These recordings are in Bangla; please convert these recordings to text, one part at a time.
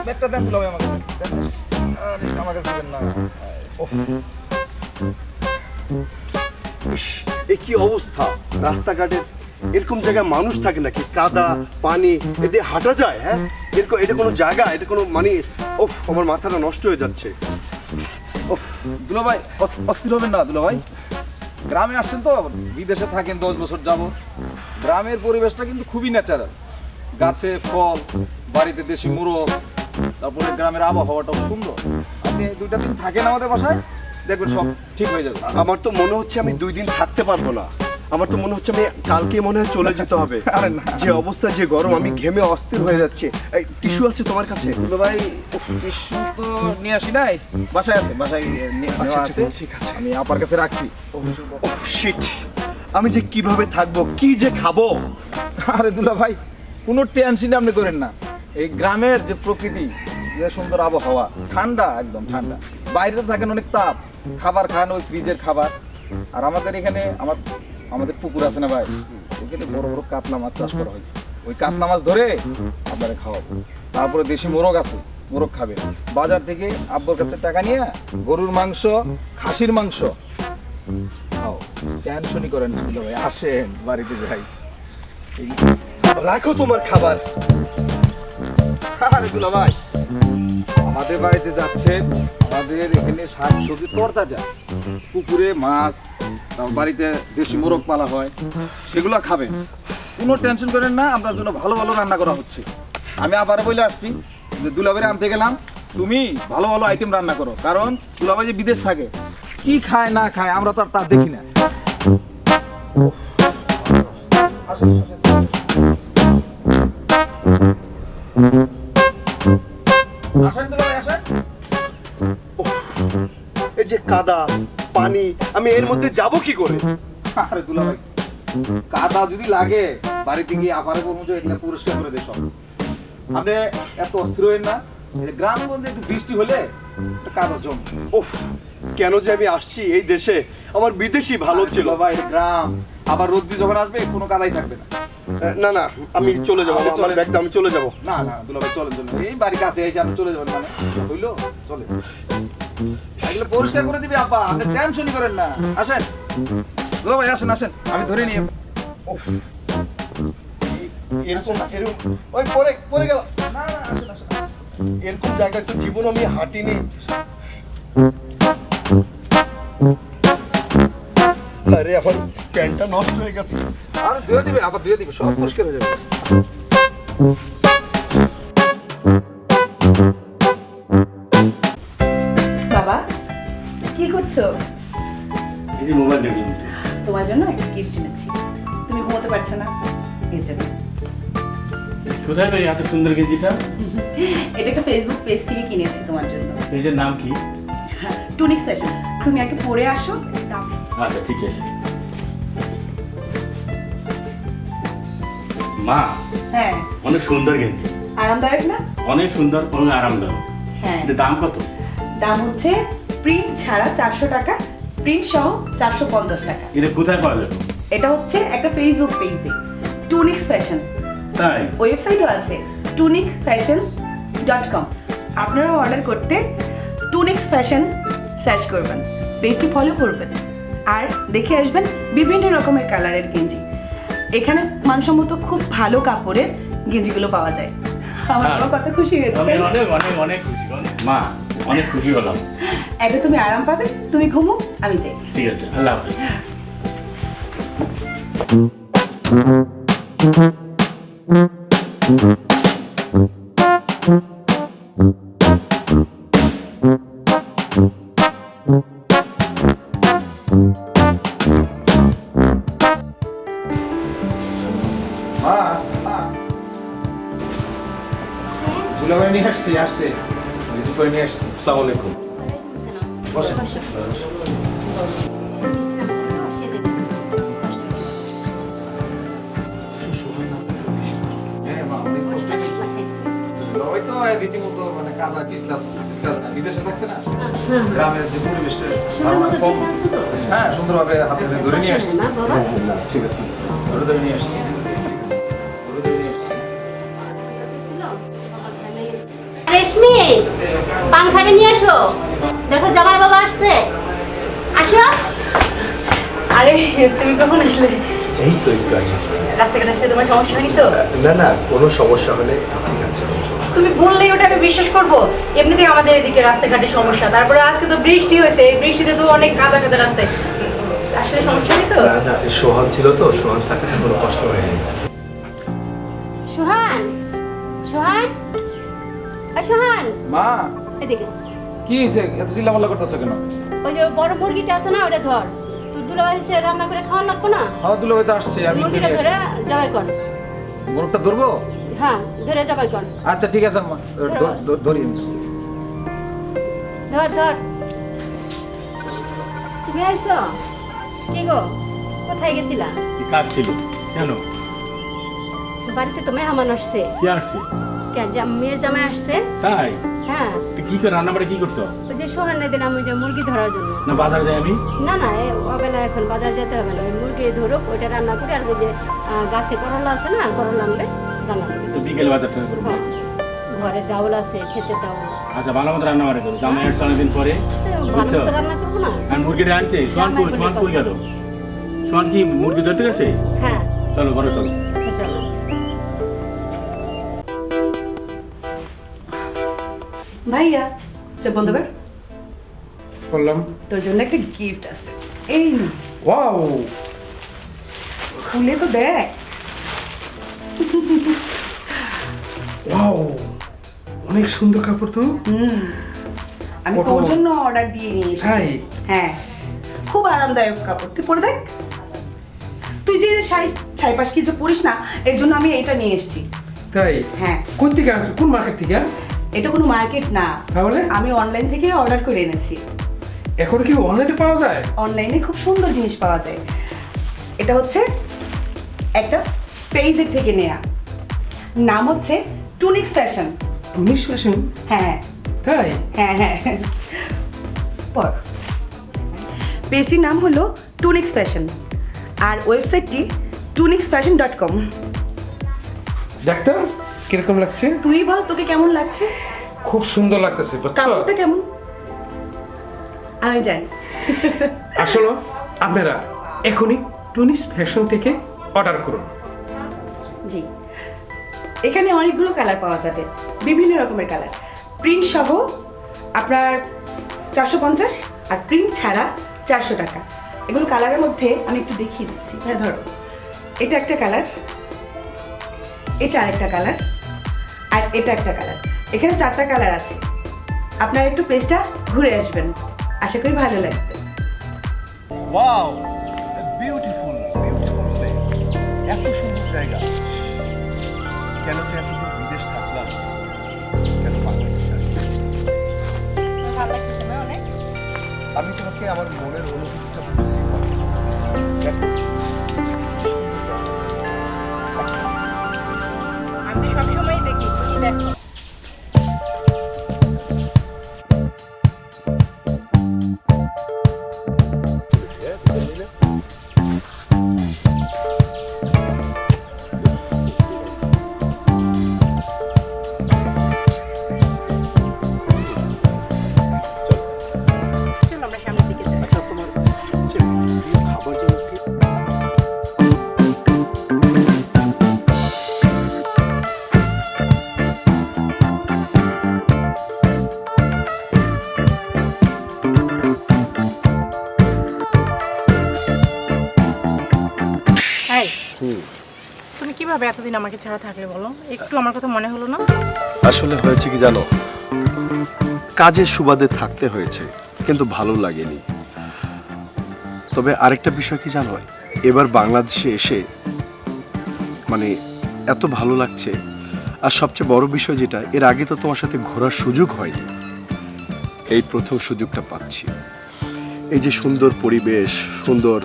ব্যাগটা দেন দুলাভাই আমাকে দেন। আরে আমার কাছে দিবেন না। ওহ, এ কি অবস্থা রাস্তাঘাটের, এরকম জায়গায় মানুষ থাকে নাকি? কাদা পানি এতে হাঁটা যায়? হ্যাঁ, এরকম এটা কোনো জায়গা, এটা কোনো মানে ওফ, আমার মাথাটা নষ্ট হয়ে যাচ্ছে। ওহ, দুলাভাই অস্থির হবেন না দুলাভাই। গ্রামে আসছেন তো, বিদেশে থাকেন 10 বছর যাবত। গ্রামের পরিবেশটা কিন্তু খুবই ন্যাচারাল, গাছে ফল, বাড়িতে দেশি মুরগ, তারপরে গ্রামের আবহাওয়াটাও সুন্দর। আপনি 2টা দিন থাকেন আমাদের বাসায়, দেখবেন সব ঠিক হয়ে যাবে। আমার তো মনে হচ্ছে আমি 2 দিন থাকতে পারবো না। আমার তো মনে হচ্ছে আমি কালকে মনে হয় চলে যেতে হবে। আরে না। যে অবস্থা, যে গরম, আমি ঘেমে অস্থির হয়ে যাচ্ছে। এই টিস্যু আছে তোমার কাছে? দুলাভাই টিস্যু তো নিয়ে আসি নাই, বাসায় আছে, বাসায় নেওয়া আছে। ঠিক আছে, আমি আপার কাছে রাখছি। শিট, আমি যে কিভাবে থাকবো, কি যে খাবো? আরে দুলাভাই কোনো টেনশন আপনি করেন না। এই গ্রামের যে প্রকৃতি, যে সুন্দর আবহাওয়া, ঠান্ডা, একদম ঠান্ডা। বাইরে থাকেন অনেক তাপ, খাবার খান ওই ফ্রিজের খাবার। আর আমাদের এখানে আমাদের পুকুর আছে না ভাই, ওখানে বড় বড় কাতলা মাছ চাষ করা হয়েছে। ওই কাতলা মাছ ধরে আপনারা খাওয়াবো। তারপরে দেশি মোরগ আছে, মোরগ খাবে। বাজার থেকে আব্বুর কাছে টাকা নিয়ে গরুর মাংস, খাসির মাংস খাও। টেনশনই করেন না দুলাভাই, আসেন বাড়িতে যাই। রাখো তোমার খাবার। আরে দুলাভাই, আমাদের বাড়িতে যাচ্ছেন, আমাদের এখানে শাক সবজি তরতাজা, পুকুরে মাছ, তারপর বাড়িতে দেশি মোরগ পালা হয়, সেগুলো খাবেন। কোনো টেনশন করেন না, আপনার জন্য ভালো ভালো রান্না করা হচ্ছে। আমি আবারও বলে আসছি যে দুলাভাইরে আনতে গেলাম, তুমি ভালো ভালো আইটেম রান্না করো, কারণ দুলাভাই যে বিদেশ থাকে, কি খায় না খায় আমরা তো আর তা দেখি না। আসেন দুলাভাই, আসেন। এই যে কাদা পানি, আমি এর মধ্যে যাব কি করে? আরে দুলাভাই, কাদা যদি লাগে বাড়িতে গিয়ে আপারে বলবো যে এটা পরিষ্কার করে দেয় সব। আপনি এত অস্থির হইেন না, গ্রামগঞ্জে একটু বৃষ্টি হলে কাদা জমে। উফ, কেন যে আমি আসছি এই দেশে, আমার বিদেশি ভালো ছিল। ভাই গ্রাম, আবার রোদ্রি যখন আসবে কোনো কাদাই থাকবে না। না না, আমি চলে যাবো, আপনি আমার চলেন। ব্যাগটা আমি চলে যাবো। না না দুলাভাই চলেন চলেন, এই বাড়ির কাছে এসে আপনি চলে যাবেন মানে হইলো? চলে এগুলো পরিষ্কার করে দিবি আপা, আপনি টেনশনই করেন না। আসেন দুলাভাই, আসেন আসেন, আমি ধরে নিয়ে। উফ, এরকম এরকম ওই পরে পরে গেল। না না, আসেন আসেন। এরকম জায়গায় তো জীবন আমি হাঁটিনি। আরে আমার প্যান্টটা নষ্ট হয়ে গেছে। আর ধুয়ে দিবে, আবার ধুয়ে দিবে, সব পরিষ্কার হয়ে যাবে। বাবা কি করছো? এই যে মোবাইল দেখলাম। তোমার জন্য একটা গিফট এনেছি, তুমি ঘুমোতে পারছো না এর জন্য। কোথায় পেলি এত সুন্দর গেঞ্জিটা? এটা একটা ফেসবুক পেজ থেকে কিনেছি তোমার জন্য। পেজের নাম কি? টুনিক্স ফ্যাশন। তুমি আগে পরে আসো, দাও। আচ্ছা ঠিক আছে। মা, হ্যাঁ, অনেক সুন্দর গেঞ্জি, আরামদায়ক না? অনেক সুন্দর, অনেক আরামদায়ক। হ্যাঁ, এটা দাম কত? দাম হচ্ছে প্রিন্ট ছাড়া 400 টাকা, প্রিন্ট সহ 450 টাকা। এটা কোথায় পাওয়া যাবে? এটা হচ্ছে একটা ফেসবুক পেজে, টুনিক্স ফ্যাশন। তাই? ওয়েবসাইটও আছে, tunicsfashion.com। আপনারা অর্ডার করতে টুনিক্স ফ্যাশন সার্চ করবেন, পেজটি ফলো করবেন, আর দেখে আসবেন বিভিন্ন রকমের কালারের গেঞ্জি। এখানে মানসম্মত খুব ভালো কাপড়ের গেঞ্জিগুলো পাওয়া যায়। আমার হ্যাঁ। বড় কত খুশি হয়েছে, তাই অনেক না? অনেক অনেক অনেক খুশি, অনেক। মা, অনেক খুশি হলাম। এটা তুমি আরাম পাবে, তুমি ঘুমো, আমি যাই। ঠিক আছে, আল্লাহ হাফেজ। দুলাভাই নিয়ে আসছি, আসছে রিসিভ করে নিয়ে আসছি। আসসালামু আলাইকুম। বসেন। হ্যাঁ মা, অনেক কষ্ট হয়েছে। দুলাভাই তো রীতিমতো মানে কাদা পিছলা বিদেশে থাকছে না, গ্রামের যে পরিবেশটা ধারণা কম। হ্যাঁ, সুন্দরভাবে হাতে ধরে নিয়ে আসছি। ঠিক আছে, ধরে নিয়ে আসছি, ধরে নিয়ে আসছি। পাংখাটা নিয়ে আসো, দেখো জামাই বাবা আসছে। আসো। আরে তুমি কখন আসলে? এই তো একটু আগে এসেছি। রাস্তাঘাট আসতে তোমার সমস্যা হয়নি তো? না না, কোনো সমস্যা হলে ঠিক আছে। তুমি বললেই ওটা আমি বিশ্বাস করবো? এমনিতেই আমাদের এদিকে রাস্তাঘাটে সমস্যা, তারপরে আজকে তো বৃষ্টি হয়েছে, এই বৃষ্টিতে তো অনেক কাদা কাদা রাস্তায়। আসলে সমস্যা নেই তো? না না, সোহান ছিল তো, সোহান থাকাতে কোনো কষ্ট হয়নি। সোহান, সোহান, সোহান, মা, এদিকে। কি হয়েছে? এত চিল্লাপাল্লা করতেছো কেন? ওই যে বড় মুরগিটা আছে না, ওটা ধর। তোর দুলাভাই এসে রান্না করে খাওয়া লাগবো না? হ্যাঁ দুলাভাই তো আসছে, আমি তো মুরগিটা নিয়ে ধরে আসছি। জবাই কর। মোরগটা ধরবো? হ্যাঁ, ধরে জবাই কর। আচ্ছা ঠিক আছে আম্মা, ধরি। ধর ধর। তুমি আইছো? কি গো, কোথায় গেছিলা? কি কাজ ছিল? কেন? বাড়িতে তো মেহমান আসছে। কি আসছে? কেন, মেয়ের জামাই আসছে? তাই? হ্যাঁ, তুই কি করে রান্না বাড়ি কি করছো? ওই যে সোহানে দিলাম ওই যে মুরগি ধরার জন্য। না বাজার যাই আমি? না না, ওবেলা এখন বাজার যেতে হবে না, ওই মুরগি ধরুক, ওইটা রান্না করে, আর ওই যে গাছে করলা আছে না, করলা আনলে রান্না করে। তো বিকেল বাজার টাজার করবো। হ্যাঁ, ঘরে ডাউল আছে, খেতে ডাউল। আচ্ছা ভালো মতো রান্না বাড়ি করো, জামাই আসছে অনেকদিন পরে। ভালো মতো রান্না করবো না? আর মুরগিটা আনছে, সোহান কই? সোহান কই গেল? সোহান কি মুরগি ধরতে গেছে? হ্যাঁ, চলো ঘরে চলো। আচ্ছা চলো। ভাইয়া চল বন্ধ কর, বললাম তোর জন্য একটা গিফট আছে। এই নে, ওয়াও খুলে তো দেখ। ওয়াও অনেক সুন্দর কাপড় তো। আমি কত- তোর জন্য অর্ডার দিয়ে নিয়ে এসেছি। তাই? হ্যাঁ, খুব আরামদায়ক কাপড়, তুই পরে দেখ। তুই যে ছাই পাশ কি যে পরিস না, এর জন্য আমি এটা নিয়ে এসেছি। তাই? হ্যাঁ, কোন থেকে আনছো? কোন মার্কেট থেকে? এটা কোনো মার্কেট না, তাহলে আমি অনলাইন থেকে অর্ডার করে এনেছি। এখন কি অনলাইনে পাওয়া যায়? অনলাইনে খুব সুন্দর জিনিস পাওয়া যায়। এটা হচ্ছে একটা পেজের থেকে নেয়া, নাম হচ্ছে টুনিক্স ফ্যাশন। টুনিশ ফ্যাশন? হ্যাঁ তাই? হ্যাঁ হ্যাঁ, পর। পেজটির নাম হলো টুনিক্স ফ্যাশন, আর ওয়েবসাইটটি tunixfashion.com। ডাক্তার কিরকম লাগছে? তুই বল, তোকে কেমন লাগছে? খুব সুন্দর লাগতেছে, বুঝছো? কাপড়টা কেমন? আমি জানি। আসলে আপনারা এখনই টুনিশ ফ্যাশন থেকে অর্ডার করুন। জি, এখানে অনেকগুলো কালার পাওয়া যাবে, বিভিন্ন রকমের কালার। প্রিন্ট সহ আপনার 450, আর প্রিন্ট ছাড়া 400 টাকা। এগুলো কালারের মধ্যে আমি একটু দেখিয়ে দিচ্ছি। হ্যাঁ ধরো, এটা একটা কালার, এটা আরেকটা কালার, আর এটা একটা কালার। এখানে 4টা কালার আছে। আপনারা একটু পেজটা ঘুরে আসবেন, আশা করি ভালো লাগবে। Wow, beautiful beautiful place. এত সুন্দর জায়গা। কেন যে এতদিন বিদেশ থাকলাম, কেন বাংলাদেশে আসলাম? আমি তোমাকে আমার মনের অনুভূতিটা বলতে পারি। দেখো, আমি সবসময় দেখি, দেখো। আচ্ছা তোমার সবচেয়ে প্রিয় খাবার যেন কি? এই, তুমি কিভাবে এতদিন আমাকে ছাড়া থাকলে বলো? একটু আমার কথা মনে হলো না? আসলে হয়েছে কি জানো, কাজের সুবাদে থাকতে হয়েছে, কিন্তু ভালো লাগেনি। তবে আরেকটা বিষয় কি জানো, এবার বাংলাদেশে এসে মানে এত ভালো লাগছে। আর সবচেয়ে বড় বিষয় যেটা, এর আগে তো তোমার সাথে ঘোরার সুযোগ হয়নি, এই প্রথম সুযোগটা পাচ্ছি। এই যে সুন্দর পরিবেশ, সুন্দর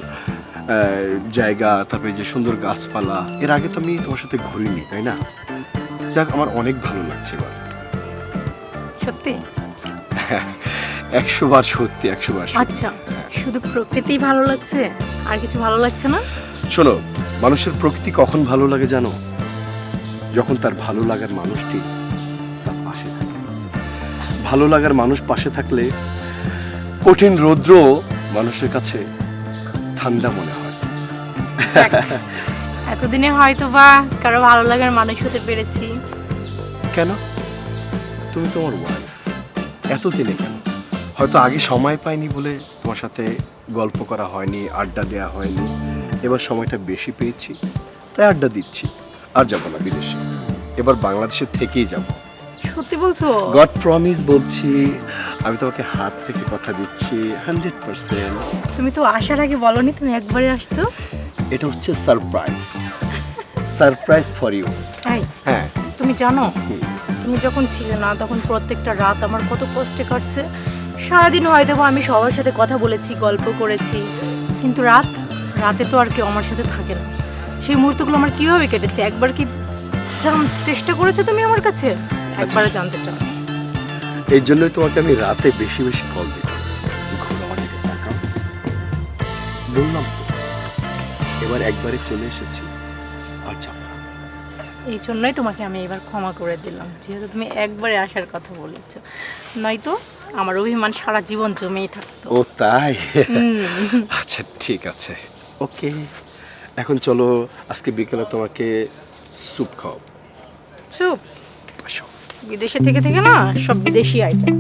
জায়গা, তারপরে যে সুন্দর গাছপালা, এর আগে তো আমি তোমার সাথে ঘুরিনি, তাই না? যাক, আমার অনেক ভালো লাগছে এবার। সত্যি? 100 বার সত্যি, 100 বার সত্যি। আচ্ছা, শুধু প্রকৃতিই ভালো লাগছে, আর কিছু ভালো লাগছে না? শোনো, মানুষের প্রকৃতি কখন ভালো লাগে জানো? যখন তার ভালো লাগার মানুষটি তার পাশে থাকে। ভালো লাগার মানুষ পাশে থাকলে কঠিন রৌদ্র মানুষের কাছে ঠান্ডা মনে হয়। যাক, এতদিনে হয়তো বা কারো ভালো লাগার মানুষ হতে পেরেছি। কেন? তুমি তোমার ওয়াইফ, এতদিনে কেন? হয়তো আগে সময় পাইনি বলে তোমার সাথে গল্প করা হয়নি, আড্ডা দেওয়া হয়নি। এবার সময়টা বেশি পেয়েছি, তাই আড্ডা দিচ্ছি। আর যাবো না বিদেশে, এবার বাংলাদেশে থেকেই যাব। সত্যি বলছো? গড প্রমিস বলছি, আমি তোমাকে হাত থেকে কথা দিচ্ছি 100%। তুমি তো আসার আগে বলনি তুমি একবারে আসছো। এটা হচ্ছে সারপ্রাইজ, সারপ্রাইজ ফর ইউ। তাই? হ্যাঁ। তুমি জানো তুমি যখন ছিলে না তখন প্রত্যেকটা রাত আমার কত কষ্টে কাটছে। সারাদিন হয়তো বা আমি সবার সাথে কথা বলেছি, গল্প করেছি, কিন্তু রাতে তো আর কেউ আমার সাথে থাকে না। সেই মুহূর্তগুলো আমার কিভাবে কেটেছে একবার কি চেষ্টা করেছো তুমি আমার কাছে? একবারে জানতে চাও? এই জন্যই তোমাকে আমি রাতে বেশি বেশি কল দিই। ঘোরো আমার দিকে তাকাও। বললাম তো, এবার একবারে চলে এসেছি, আর যাব না। এই জন্যই তোমাকে আমি এবার ক্ষমা করে দিলাম, যেহেতু তুমি একবারে আসার কথা বলেছো। নয়তো আমার অভিমান সারা জীবন জমেই থাকতো। ও তাই? আচ্ছা ঠিক আছে, ওকে। এখন চলো, আজকে বিকেলে তোমাকে স্যুপ খাও। চুপ, আসো। বিদেশে থেকে থেকে না সব বিদেশি আইটেম।